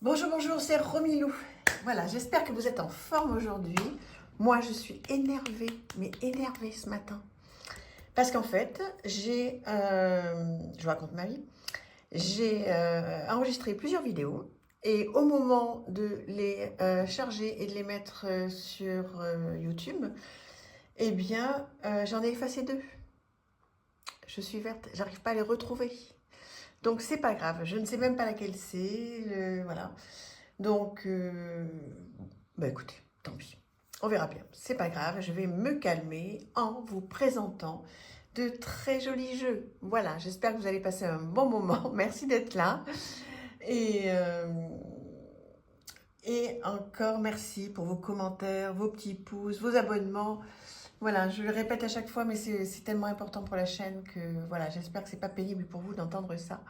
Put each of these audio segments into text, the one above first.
Bonjour, bonjour, c'est Romilou. Voilà, j'espère que vous êtes en forme aujourd'hui. Moi, je suis énervée, mais énervée ce matin. Parce qu'en fait, je vous raconte ma vie, j'ai enregistré plusieurs vidéos et au moment de les charger et de les mettre sur YouTube, eh bien, j'en ai effacé deux. Je suis verte, j'arrive pas à les retrouver. Donc, c'est pas grave, je ne sais même pas laquelle c'est, voilà. Donc, bah écoutez, tant pis. On verra bien. C'est pas grave, je vais me calmer en vous présentant de très jolis jeux. Voilà, j'espère que vous allez passer un bon moment. Merci d'être là. Et, euh, et encore merci pour vos commentaires, vos petits pouces, vos abonnements. Voilà, je le répète à chaque fois, mais c'est tellement important pour la chaîne que voilà, j'espère que c'est pas pénible pour vous d'entendre ça.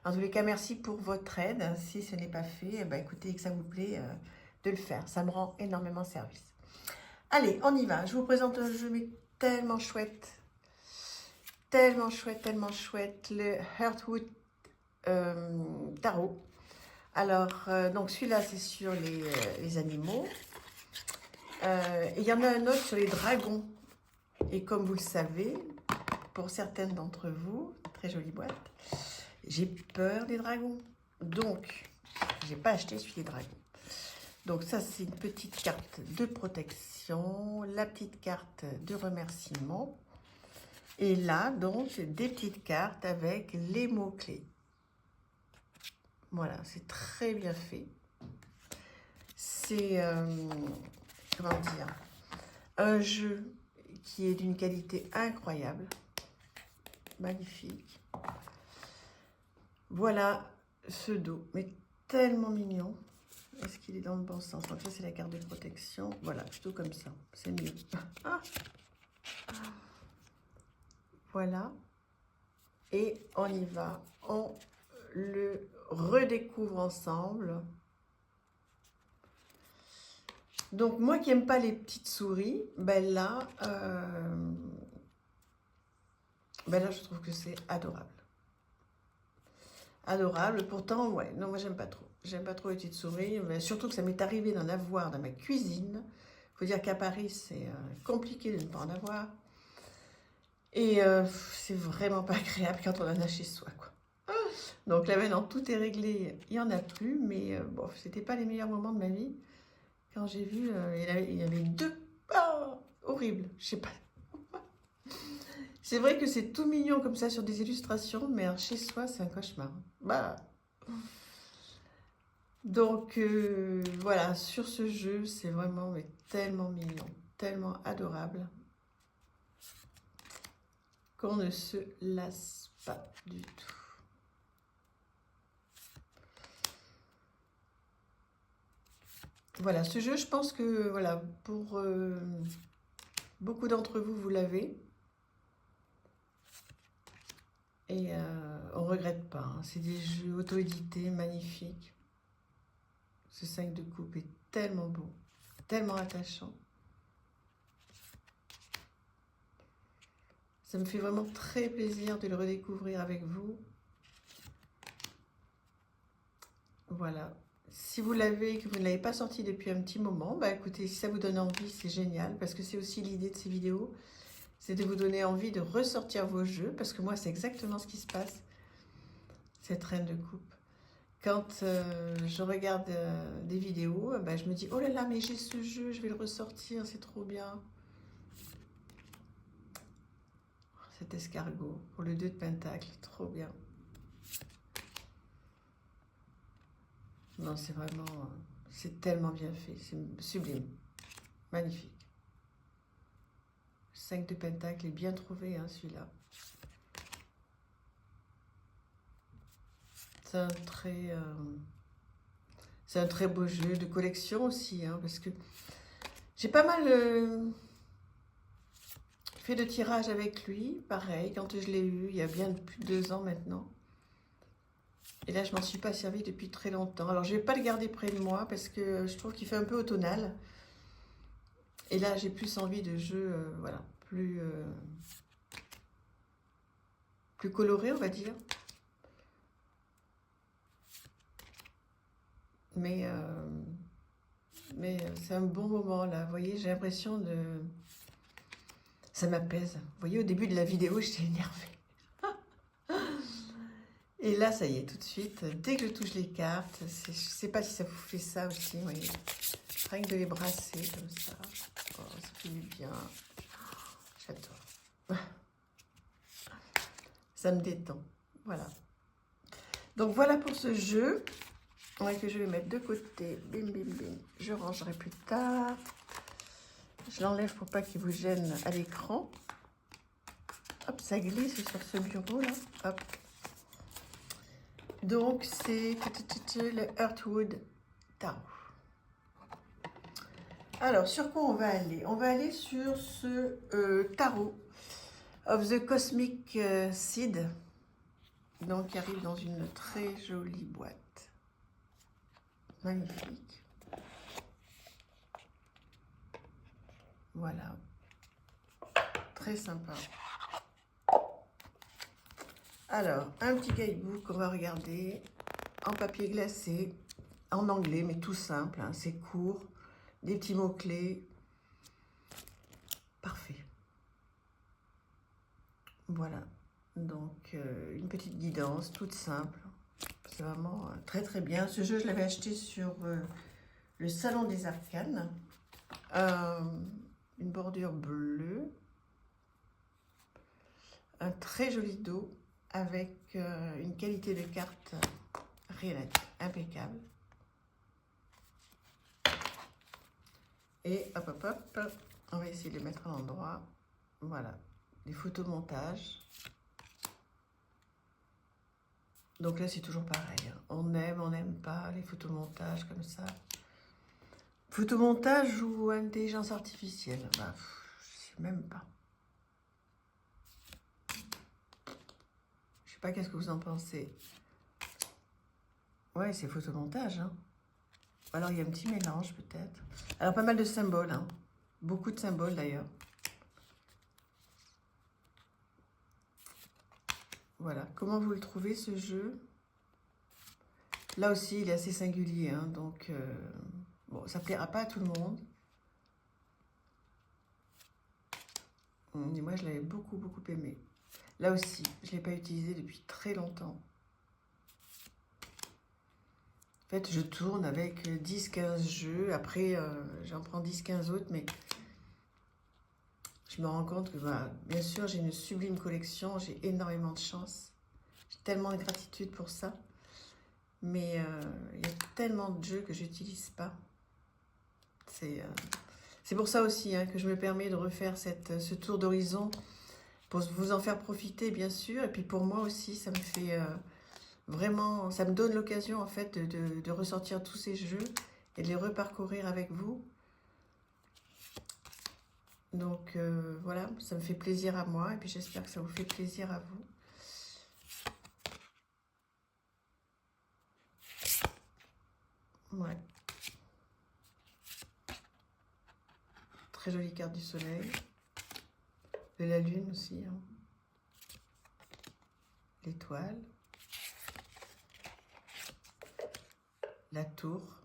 En tous les cas, merci pour votre aide. Si ce n'est pas fait, eh ben, écoutez, que ça vous plaît de le faire. Ça me rend énormément service. Allez, on y va. Je vous présente un jeu mais tellement chouette. Tellement chouette, tellement chouette. Le Heartwood Tarot. Alors, donc celui-là, c'est sur les animaux. Et il y en a un autre sur les dragons. Et comme vous le savez, pour certaines d'entre vous, très jolie boîte, j'ai peur des dragons. Donc, j'ai pas acheté celui des dragons. Donc ça, c'est une petite carte de protection, la petite carte de remerciement. Et là, donc, des petites cartes avec les mots-clés. Voilà, c'est très bien fait. C'est, comment dire, un jeu qui est d'une qualité incroyable. Magnifique. Voilà ce dos, mais tellement mignon. Est-ce qu'il est dans le bon sens? Donc ça, c'est la carte de protection. Voilà, plutôt comme ça, c'est mieux. Ah, voilà. Et on y va. On le redécouvre ensemble. Donc, moi qui n'aime pas les petites souris, ben là, je trouve que c'est adorable. Adorable. Pourtant, ouais, non, moi, j'aime pas trop. J'aime pas trop les petites souris, mais surtout que ça m'est arrivé d'en avoir dans ma cuisine. Il faut dire qu'à Paris, c'est compliqué de ne pas en avoir. Et c'est vraiment pas agréable quand on en a chez soi, quoi. Donc là maintenant tout est réglé, il n'y en a plus, mais bon, c'était pas les meilleurs moments de ma vie. Quand j'ai vu, il y avait deux, horrible, je sais pas. C'est vrai que c'est tout mignon comme ça sur des illustrations, mais alors, chez soi c'est un cauchemar. Bah. Donc voilà, sur ce jeu, c'est vraiment mais, tellement mignon, tellement adorable, qu'on ne se lasse pas du tout. Voilà, ce jeu, je pense que voilà, pour beaucoup d'entre vous, vous l'avez. Et on ne regrette pas, hein. C'est des jeux auto-édités, magnifiques. Ce 5 de coupe est tellement beau, tellement attachant. Ça me fait vraiment très plaisir de le redécouvrir avec vous. Voilà. Si vous l'avez et que vous ne l'avez pas sorti depuis un petit moment, bah écoutez, si ça vous donne envie, c'est génial, parce que c'est aussi l'idée de ces vidéos, c'est de vous donner envie de ressortir vos jeux, parce que moi, c'est exactement ce qui se passe, cette reine de coupe. Quand je regarde des vidéos, bah, je me dis, oh là là, mais j'ai ce jeu, je vais le ressortir, c'est trop bien. Cet escargot pour le 2 de pentacle, trop bien. Non, c'est vraiment, c'est tellement bien fait, c'est sublime, magnifique. 5 de pentacle est bien trouvé, hein, celui-là. C'est un très beau jeu de collection aussi, hein, parce que j'ai pas mal fait de tirage avec lui, pareil, quand je l'ai eu, il y a bien plus de 2 ans maintenant. Et là, je m'en suis pas servi depuis très longtemps. Alors, je vais pas le garder près de moi parce que je trouve qu'il fait un peu automnal. Et là, j'ai plus envie de jeux, voilà, plus colorés, on va dire. mais c'est un bon moment là. Vous voyez, j'ai l'impression de... Ça m'apaise. Vous voyez, au début de la vidéo, j'étais énervée. Et là, ça y est, tout de suite, dès que je touche les cartes, je ne sais pas si ça vous fait ça aussi, vous voyez. Rien que de les brasser comme ça. Oh, ça fait du bien. J'adore. Ça me détend. Voilà. Donc voilà pour ce jeu. Ouais, que je vais mettre de côté. Bim, bim, bim. Je rangerai plus tard. Je l'enlève pour pas qu'il vous gêne à l'écran. Hop, ça glisse sur ce bureau là. Hop. Donc c'est le Earthwood Tarot. Alors, sur quoi on va aller? On va aller sur ce tarot of the Cosmic Seed. Donc, qui arrive dans une très jolie boîte. Magnifique. Voilà. Très sympa. Alors, un petit guidebook qu'on va regarder en papier glacé, en anglais, mais tout simple, hein, c'est court, des petits mots-clés. Parfait. Voilà. Donc, une petite guidance toute simple. C'est vraiment très très bien. Ce jeu, je l'avais acheté sur le Salon des Arcanes. Une bordure bleue. Un très joli dos avec une qualité de carte impeccable. Et hop hop hop, on va essayer de les mettre à l'endroit. Voilà, des photomontages. Donc là, c'est toujours pareil. Hein. On n'aime pas les photomontages comme ça. Photomontage ou intelligence artificielle, bah, je sais même pas. Je sais pas qu'est-ce que vous en pensez. Ouais, c'est photomontage. Hein. Alors, il y a un petit mélange peut-être. Alors, pas mal de symboles. Hein. Beaucoup de symboles d'ailleurs. Voilà. Comment vous le trouvez ce jeu? Là aussi, il est assez singulier. Hein, donc, bon, ça plaira pas à tout le monde. Et moi, je l'avais beaucoup aimé. Là aussi, je ne l'ai pas utilisé depuis très longtemps. En fait, je tourne avec 10-15 jeux. Après, j'en prends 10-15 autres, mais je me rends compte que, bah, bien sûr, j'ai une sublime collection. J'ai énormément de chance. J'ai tellement de gratitude pour ça. Mais il y a tellement de jeux que je n'utilise pas. C'est pour ça aussi hein, que je me permets de refaire ce tour d'horizon pour vous en faire profiter, bien sûr. Et puis pour moi aussi, ça me fait vraiment... Ça me donne l'occasion, en fait, de ressortir tous ces jeux et de les reparcourir avec vous. Donc, voilà, ça me fait plaisir à moi. Et puis j'espère que ça vous fait plaisir à vous. Ouais. Très jolie carte du soleil. De la lune aussi. Hein. L'étoile. La tour.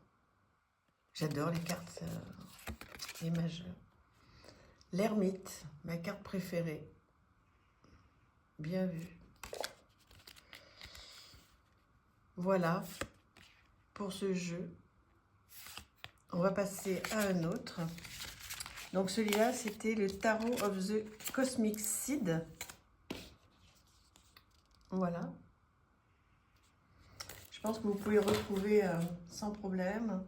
J'adore les cartes les majeures. L'ermite, ma carte préférée. Bien vu. Voilà pour ce jeu. On va passer à un autre. Donc celui-là, c'était le Tarot of the Cosmic Seed. Voilà. Je pense que vous pouvez le retrouver sans problème.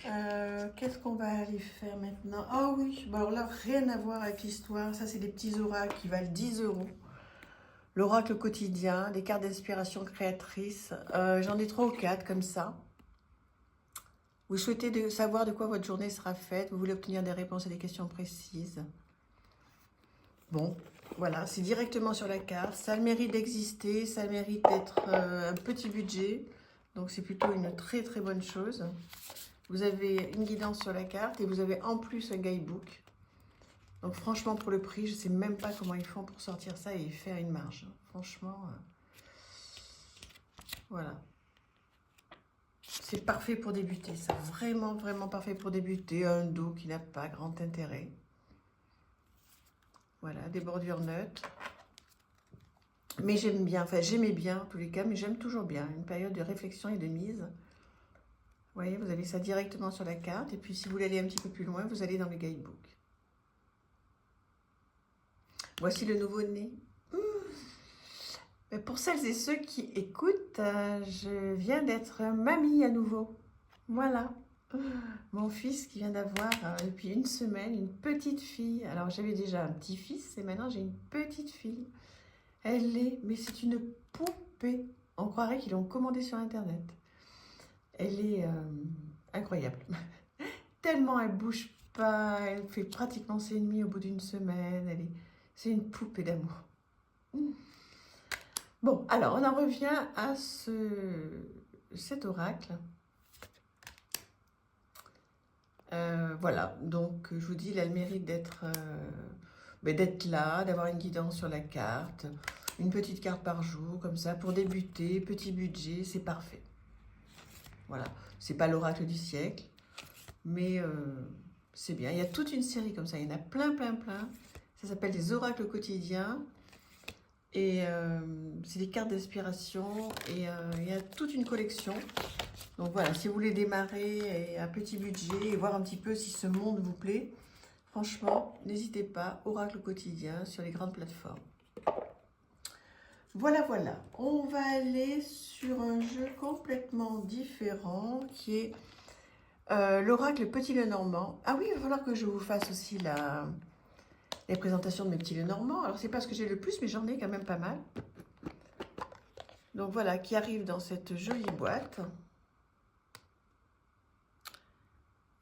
Qu'est-ce qu'on va aller faire maintenant? Ah oui, bon alors là, rien à voir avec l'histoire. Ça, c'est des petits oracles qui valent 10 €. L'oracle quotidien, des cartes d'inspiration créatrice. J'en ai 3 ou 4 comme ça. Vous souhaitez savoir de quoi votre journée sera faite. Vous voulez obtenir des réponses à des questions précises. Bon, voilà, c'est directement sur la carte. Ça a le mérite d'exister, ça a le mérite d'être un petit budget. Donc c'est plutôt une très très bonne chose. Vous avez une guidance sur la carte et vous avez en plus un guidebook. Donc franchement, pour le prix, je ne sais même pas comment ils font pour sortir ça et faire une marge. Franchement, voilà. C'est parfait pour débuter, ça. Vraiment, vraiment parfait pour débuter. Un dos qui n'a pas grand intérêt. Voilà, des bordures neutres. Mais j'aime bien, enfin j'aimais bien en tous les cas, mais j'aime toujours bien. Une période de réflexion et de mise. Vous voyez, vous avez ça directement sur la carte. Et puis si vous voulez aller un petit peu plus loin, vous allez dans le guidebook. Voici le nouveau-né. Pour celles et ceux qui écoutent, je viens d'être mamie à nouveau. Voilà. Mon fils qui vient d'avoir depuis une semaine une petite fille. Alors j'avais déjà un petit-fils et maintenant j'ai une petite fille. Elle est, mais c'est une poupée. On croirait qu'ils l'ont commandée sur internet. Elle est incroyable. Tellement elle bouge pas, elle fait pratiquement ses nuits au bout d'une semaine. C'est une poupée d'amour. Bon, alors on en revient à cet oracle. Voilà, donc je vous dis, il a le mérite d'être là, d'avoir une guidance sur la carte, une petite carte par jour, comme ça, pour débuter, petit budget, c'est parfait. Voilà, c'est pas l'oracle du siècle, mais c'est bien. Il y a toute une série comme ça, il y en a plein, plein, plein. Ça s'appelle des oracles quotidiens. Et c'est des cartes d'inspiration et il y a toute une collection. Donc voilà, si vous voulez démarrer à petit budget et voir un petit peu si ce monde vous plaît, franchement, n'hésitez pas, oracle quotidien sur les grandes plateformes. Voilà, voilà. On va aller sur un jeu complètement différent qui est l'oracle Petit Lenormand. Ah oui, il va falloir que je vous fasse aussi les présentations de mes petits Lenormand. Alors, c'est pas ce que j'ai le plus, mais j'en ai quand même pas mal. Donc voilà, qui arrive dans cette jolie boîte.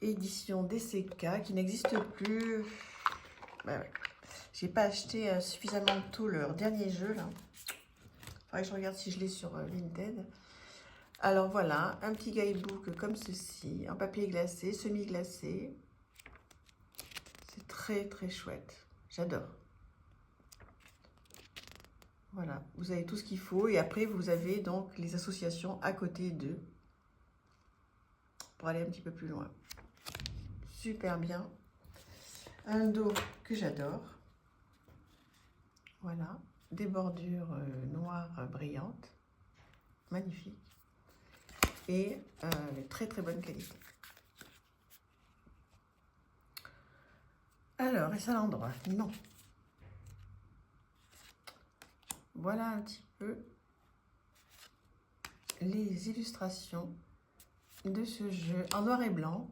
Édition DCK, qui n'existe plus. Ben ouais. J'ai pas acheté suffisamment tôt leur dernier jeu, là. Faudrait que je regarde si je l'ai sur Vinted. Alors voilà, un petit guidebook comme ceci, en papier glacé, semi-glacé. C'est très, très chouette. J'adore. Voilà, vous avez tout ce qu'il faut. Et après, vous avez donc les associations à côté d'eux pour aller un petit peu plus loin. Super bien. Un dos que j'adore. Voilà, des bordures noires brillantes. Magnifique. Et très, très bonne qualité. Alors, est-ce à l'endroit? Non. Voilà un petit peu les illustrations de ce jeu en noir et blanc.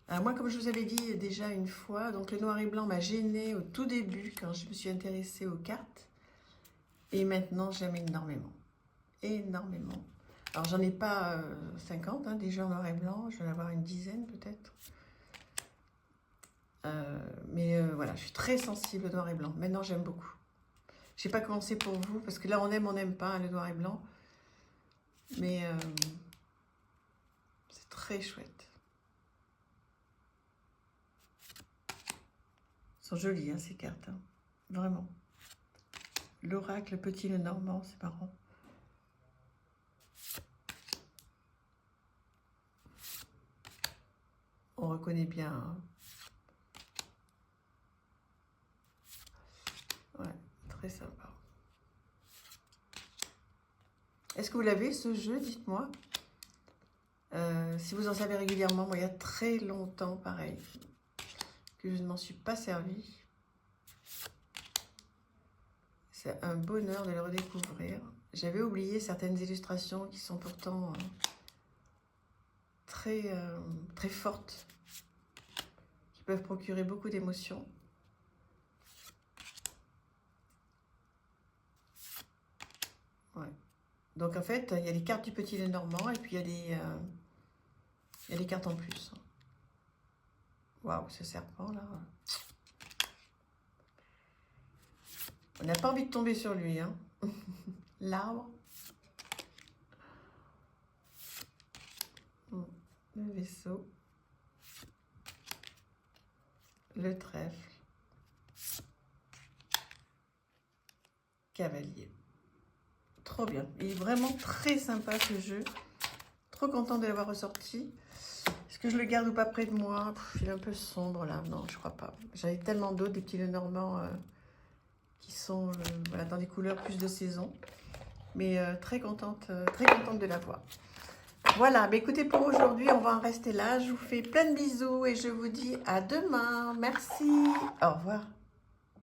Alors moi, comme je vous avais dit déjà une fois, donc le noir et blanc m'a gêné au tout début quand je me suis intéressée aux cartes. Et maintenant, j'aime énormément. Énormément. Alors, j'en ai pas 50, hein, des jeux en noir et blanc. Je vais en avoir une dizaine peut-être. Mais voilà, je suis très sensible au noir et blanc. Maintenant, j'aime beaucoup. Je n'ai pas commencé pour vous, parce que là, on n'aime pas, hein, le noir et blanc. Mais c'est très chouette. Elles sont jolies, hein, ces cartes. Hein. Vraiment. L'oracle Petit Lenormand, c'est marrant. On reconnaît bien. Hein. Ouais, très sympa. Est-ce que vous l'avez, ce jeu? Dites-moi. Si vous en savez régulièrement, moi, il y a très longtemps, pareil, que je ne m'en suis pas servi. C'est un bonheur de le redécouvrir. J'avais oublié certaines illustrations qui sont pourtant très fortes, qui peuvent procurer beaucoup d'émotions. Ouais. Donc en fait, il y a les cartes du Petit Lenormand et puis il y a des cartes en plus. Waouh, ce serpent là. On n'a pas envie de tomber sur lui, hein. L'arbre. Le vaisseau. Le trèfle. Cavalier. Trop bien. Il est vraiment très sympa ce jeu. Trop contente de l'avoir ressorti. Est-ce que je le garde ou pas près de moi? Il est un peu sombre là. Non, je crois pas. J'avais tellement d'autres, des petits Lenormand qui sont voilà, dans des couleurs plus de saison. Mais très contente de l'avoir. Voilà, bah écoutez, pour aujourd'hui, on va en rester là. Je vous fais plein de bisous et je vous dis à demain. Merci. Au revoir.